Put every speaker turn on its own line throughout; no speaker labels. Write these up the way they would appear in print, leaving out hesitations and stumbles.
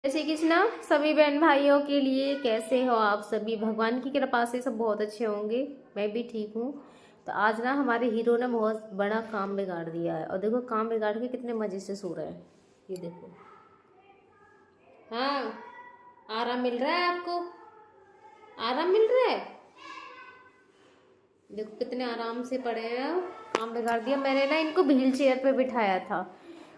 जय श्री कृष्णा सभी बहन भाइयों के लिए। कैसे हो आप सभी? भगवान की कृपा से सब बहुत अच्छे होंगे। मैं भी ठीक हूँ। तो आज ना हमारे हीरो ने बहुत बड़ा काम बिगाड़ दिया है, और देखो काम बिगाड़ के कितने मजे से सो रहे हैं। ये देखो। हाँ, आराम मिल रहा है आपको? आराम मिल रहा है? देखो कितने आराम से पड़े हैं। काम बिगाड़ दिया। मैंने ना इनको व्हील चेयर पे बिठाया था,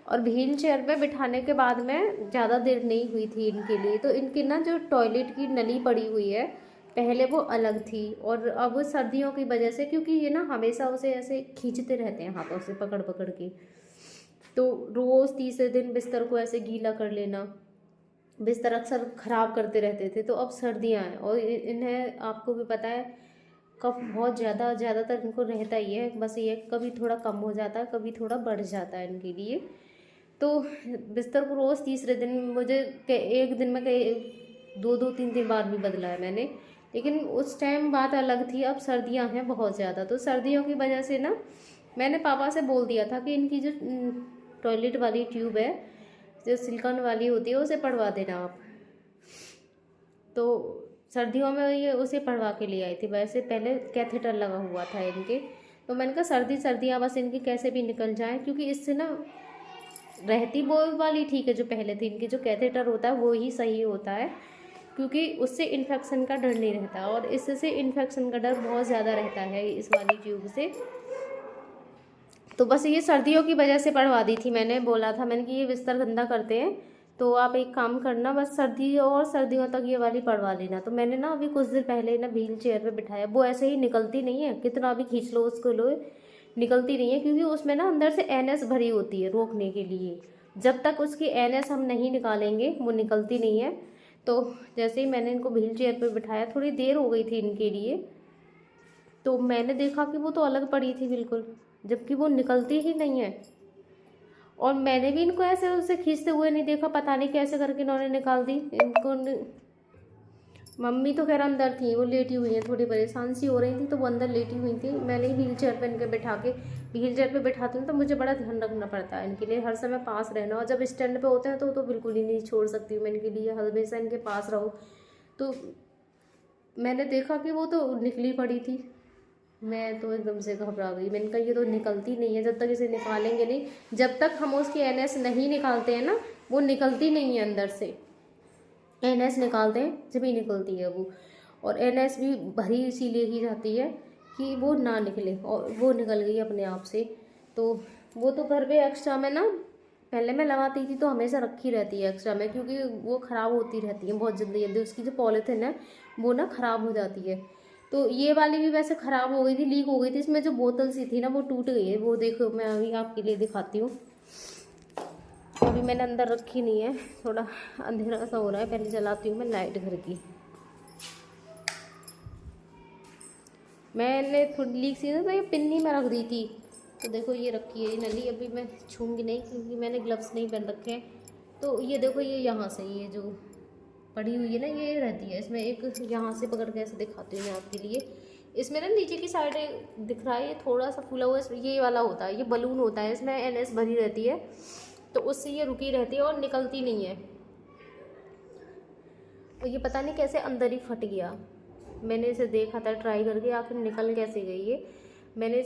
और व्हील चेयर पे बिठाने के बाद में ज़्यादा देर नहीं हुई थी इनके लिए। तो इनकी ना जो टॉयलेट की नली पड़ी हुई है, पहले वो अलग थी, और अब सर्दियों की वजह से, क्योंकि ये ना हमेशा उसे ऐसे खींचते रहते हैं हाथों से पकड़ पकड़ के, तो रोज़ तीसरे दिन बिस्तर को ऐसे गीला कर लेना, बिस्तर अक्सर ख़राब करते रहते थे। तो अब सर्दियाँ हैं, और इन्हें आपको भी पता है कफ बहुत ज़्यादातर इनको रहता ही है। बस ये कभी थोड़ा कम हो जाता है, कभी थोड़ा बढ़ जाता है इनके लिए। तो बिस्तर को रोज़ तीसरे दिन मुझे एक दिन में दो दो तीन तीन बार भी बदला है मैंने। लेकिन उस टाइम बात अलग थी। अब सर्दियां हैं बहुत ज़्यादा, तो सर्दियों की वजह से ना मैंने पापा से बोल दिया था कि इनकी जो टॉयलेट वाली ट्यूब है, जो सिलिकॉन वाली होती है, उसे पड़वा देना आप। तो सर्दियों में ये उसे पढ़वा के ले आई थी। वैसे पहले कैथेटर लगा हुआ था इनके। तो मैंने कहा सर्दियाँ बस इनकी कैसे भी निकल जाएं, क्योंकि इससे ना रहती वो वाली ठीक है जो पहले थी। इनकी जो कैथेटर होता है वो ही सही होता है, क्योंकि उससे इन्फेक्शन का डर नहीं रहता, और इससे इन्फेक्शन का डर बहुत ज़्यादा रहता है इस वाली ट्यूब से। तो बस ये सर्दियों की वजह से पढ़वा दी थी। मैंने बोला था, मैंने कि ये बिस्तर गंदा करते हैं, तो आप एक काम करना, बस सर्दियों तक ये वाली पढ़वा लेना। तो मैंने ना अभी कुछ दिन पहले ना व्हील चेयर पे बिठाया। वो ऐसे ही निकलती नहीं है, कितना भी खींच लो उसको लो, निकलती नहीं है, क्योंकि उसमें ना अंदर से एनएस भरी होती है रोकने के लिए। जब तक उसकी एनएस हम नहीं निकालेंगे वो निकलती नहीं है। तो जैसे ही मैंने इनको व्हील चेयर पर बिठाया, थोड़ी देर हो गई थी इनके लिए, तो मैंने देखा कि वो तो अलग पड़ी थी बिल्कुल, जबकि वो निकलती ही नहीं है। और मैंने भी इनको ऐसे उसे खींचते हुए नहीं देखा, पता नहीं कैसे करके इन्होंने निकाल दी इनको मम्मी तो खैर अंदर थी, वो लेटी हुई हैं, थोड़ी परेशान सी हो रही थी, तो वो अंदर लेटी हुई थी। मैंने ही व्हील चेयर पर इनके बैठा के, व्हील चेयर पर बैठाती हूँ तो मुझे बड़ा ध्यान रखना पड़ता है इनके लिए, हर समय पास रहना। और जब स्टैंड पे होते हैं तो बिल्कुल ही नहीं छोड़ सकती हूँ मैं इनके लिए, हमेशा इनके पास रहो। तो मैंने देखा कि वो तो निकली पड़ी थी। मैं तो एकदम से घबरा गई। मैंने कहा ये तो निकलती नहीं है, जब तक इसे निकालेंगे नहीं, जब तक हम उसकी एनएस नहीं निकालते हैं ना, वो निकलती नहीं है अंदर से। एनएस निकालते हैं जब ही निकलती है वो। और एनएस भी भरी इसीलिए की जाती है कि वो ना निकले, और वो निकल गई अपने आप से। तो वो तो घर पे एक्स्ट्रा में ना, पहले मैं लगाती थी तो हमेशा रखी रहती है एक्स्ट्रा में, क्योंकि वो ख़राब होती रहती है बहुत जल्दी जल्दी। उसकी जो पॉलीथिन है वो ना ख़राब हो जाती है। तो ये वाली भी वैसे ख़राब हो गई थी, लीक हो गई थी। इसमें जो बोतल सी थी ना वो टूट गई है। वो देखो, मैं अभी आपके लिए दिखाती हूँ। अभी मैंने अंदर रखी नहीं है, थोड़ा अंधेरा सा हो रहा है, पहले जलाती हूँ मैं लाइट घर की। मैंने थोड़ी लीक सी ना तो ये पिन्नी में रख दी थी। तो देखो ये रखी है ये नली, अभी मैं छूँगी नहीं क्योंकि मैंने ग्लव्स नहीं पहन रखे हैं। तो ये देखो, ये यहाँ से ये जो पड़ी हुई है ना, ये रहती है इसमें। एक यहाँ से पकड़ के ऐसे दिखाती हूँ मैं आपके लिए। इसमें ना नीचे की साइड दिख रहा है, ये थोड़ा सा फूला हुआ है, ये वाला होता है, ये बलून होता है, इसमें एनएस भरी रहती है, तो उससे ये रुकी रहती है और निकलती नहीं है। और ये पता नहीं कैसे अंदर ही फट गया। मैंने इसे देखा था ट्राई करके, आखिर निकल कैसे गई ये। मैंने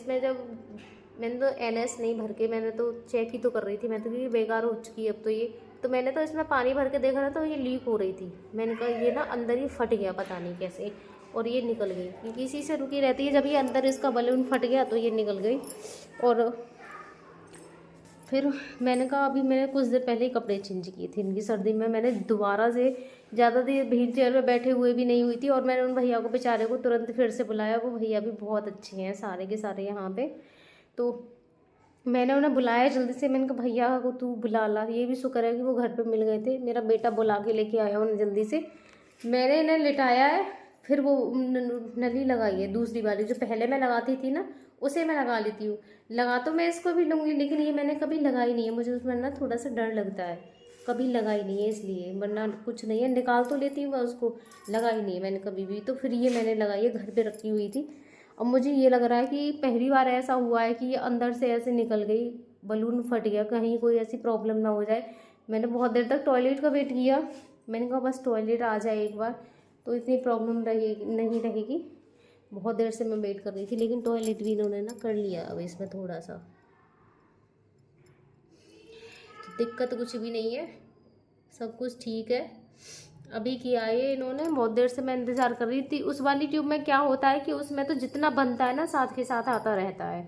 तो एनएस नहीं भर के, मैंने तो चेक ही तो कर रही थी मैं तो, कि बेकार हो चुकी है अब तो ये। तो मैंने तो इसमें पानी भर के देखा था तो ये लीक हो रही थी। मैंने कहा ये ना अंदर ही फट गया पता नहीं कैसे, और ये निकल गई। क्योंकि इसी से रुकी रहती है, जब ये अंदर इसका बलून फट गया तो ये निकल गई। और फिर मैंने कहा, अभी मैंने कुछ देर पहले ही कपड़े चेंज किए थे इनकी सर्दी में। मैंने दोबारा से ज़्यादा देर व्हील चेयर में बैठे हुए भी नहीं हुई थी, और मैंने उन भैया को बेचारे को तुरंत फिर से बुलाया। वो भैया भी बहुत अच्छे हैं सारे के सारे यहाँ पे। तो मैंने उन्हें बुलाया जल्दी से। मैंने कहा भैया को तू बुला ला। ये भी शुक्र है कि वो घर पे मिल गए थे, मेरा बेटा बुला के लेके आया उन्हें जल्दी से। मैंने इन्हें लिटाया है, फिर वो नली लगाई है दूसरी वाली, जो पहले मैं लगाती थी ना उसे मैं लगा लेती हूँ। लगा तो मैं इसको भी लूँगी, लेकिन ये मैंने कभी लगाई नहीं है। मुझे उसमें ना थोड़ा सा डर लगता है, कभी लगाई नहीं है इसलिए, वरना कुछ नहीं है, निकाल तो लेती हूँ मैं उसको, लगाई नहीं है मैंने कभी भी। तो फिर ये मैंने लगाई है, घर पे रखी हुई थी। अब मुझे ये लग रहा है कि पहली बार ऐसा हुआ है कि ये अंदर से ऐसे निकल गई, बलून फट गया, कहीं कोई ऐसी प्रॉब्लम ना हो जाए। मैंने बहुत देर तक टॉयलेट का वेट किया, मैंने कहा बस टॉयलेट आ जाए एक बार तो इतनी प्रॉब्लम नहीं रहेगी। बहुत देर से मैं वेट कर रही थी, लेकिन टॉयलेट भी इन्होंने ना कर लिया अब इसमें थोड़ा सा, तो दिक्कत कुछ भी नहीं है, सब कुछ ठीक है। अभी किया है इन्होंने, बहुत देर से मैं इंतज़ार कर रही थी। उस वाली ट्यूब में क्या होता है कि उसमें तो जितना बनता है ना साथ के साथ आता रहता है,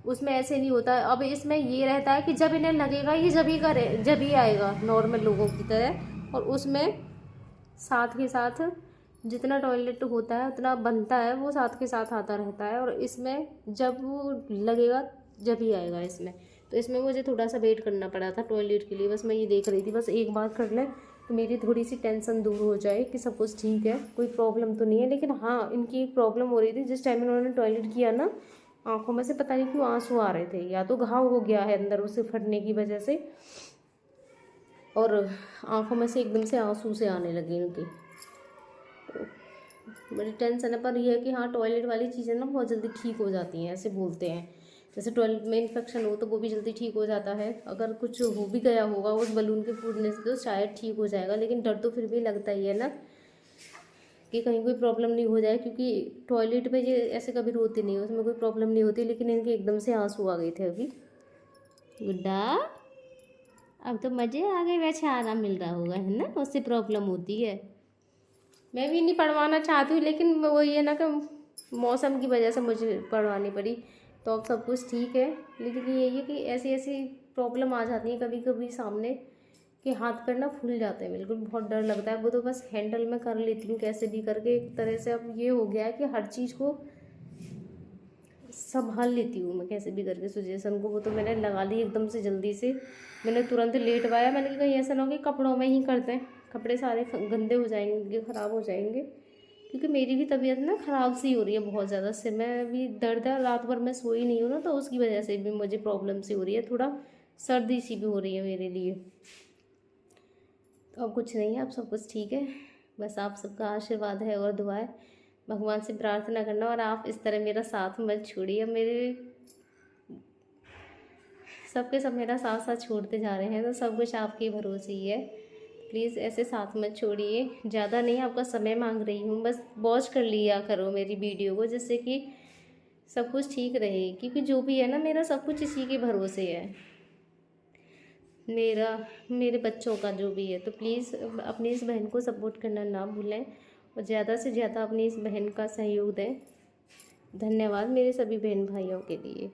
उसमें ऐसे नहीं होता है। अब इसमें ये रहता है कि जब इन्हें लगेगा ये जब ही आएगा नॉर्मल लोगों की तरह, और उसमें साथ के साथ जितना टॉयलेट होता है उतना बनता है वो साथ के साथ आता रहता है, और इसमें जब वो लगेगा जब ही आएगा इसमें। तो इसमें मुझे थोड़ा सा वेट करना पड़ा था टॉयलेट के लिए, बस मैं ये देख रही थी, बस एक बार कर लें तो मेरी थोड़ी सी टेंशन दूर हो जाए कि सब कुछ ठीक है, कोई प्रॉब्लम तो नहीं है। लेकिन हाँ, इनकी एक प्रॉब्लम हो रही थी, जिस टाइम इन्होंने टॉयलेट किया ना, आंखों में से पता नहीं क्यों आंसू आ रहे थे, या तो घाव हो गया है अंदर उसे फटने की वजह से, और आंखों में से एकदम से आंसू से आने लगे इनके। बड़ी टेंशन है, पर यह है कि हाँ टॉयलेट वाली चीज़ें ना बहुत जल्दी ठीक हो जाती हैं, ऐसे बोलते हैं। जैसे टॉयलेट में इन्फेक्शन हो तो वो भी जल्दी ठीक हो जाता है, अगर कुछ हो भी गया होगा उस बलून के फूटने से तो शायद ठीक हो जाएगा, लेकिन डर तो फिर भी लगता ही है ना कि कहीं कोई प्रॉब्लम नहीं हो जाए, क्योंकि टॉयलेट में ये ऐसे कभी रोते नहीं, उसमें कोई प्रॉब्लम नहीं होती, लेकिन इनके एकदम से आंसू आ गए थे अभी। गुड्डा, अब तो मज़े आ गए, वैसे आराम मिल रहा होगा है ना, उससे प्रॉब्लम होती है। मैं भी नहीं पढ़वाना चाहती हूँ, लेकिन वही है ना कि मौसम की वजह से मुझे पढ़वानी पड़ी, तो अब सब कुछ ठीक है। लेकिन यही है कि ऐसी ऐसी प्रॉब्लम आ जाती है कभी कभी सामने कि हाथ पैर ना फूल जाते हैं बिल्कुल, बहुत डर लगता है। वो तो बस हैंडल में कर लेती हूँ कैसे भी करके एक तरह से। अब ये हो गया है कि हर चीज़ को संभाल लेती हूँ मैं कैसे भी करके, सिचुएशन को। वो तो मैंने लगा ली एकदम से जल्दी से, मैंने तुरंत लेटवाया। मैंने कहा कहीं ऐसा ना हो कि कपड़ों में ही करते हैं, कपड़े सारे गंदे हो जाएंगे, ख़राब हो जाएंगे, क्योंकि मेरी भी तबीयत ना ख़राब सी हो रही है बहुत ज़्यादा से। मैं भी दर्द है, रात भर मैं सोई नहीं हूँ ना, तो उसकी वजह से भी मुझे प्रॉब्लम सी हो रही है, थोड़ा सर्दी सी भी हो रही है मेरे लिए। तो अब कुछ नहीं है, अब सब कुछ ठीक है। बस आप सबका आशीर्वाद है और दुआ है, भगवान से प्रार्थना करना, और आप इस तरह मेरा साथ मत छोड़िए। मेरे सबके सब मेरा साथ साथ छोड़ते जा रहे हैं, तो सब कुछ आपके भरोसे ही है। प्लीज़ ऐसे साथ मत छोड़िए। ज़्यादा नहीं आपका समय मांग रही हूँ, बस वॉच कर लिया करो मेरी वीडियो को, जिससे कि सब कुछ ठीक रहे, क्योंकि जो भी है ना मेरा सब कुछ इसी के भरोसे है, मेरा मेरे बच्चों का जो भी है। तो प्लीज़ अपनी इस बहन को सपोर्ट करना ना भूलें, और ज़्यादा से ज़्यादा अपनी इस बहन का सहयोग दें। धन्यवाद मेरे सभी बहन भाइयों के लिए।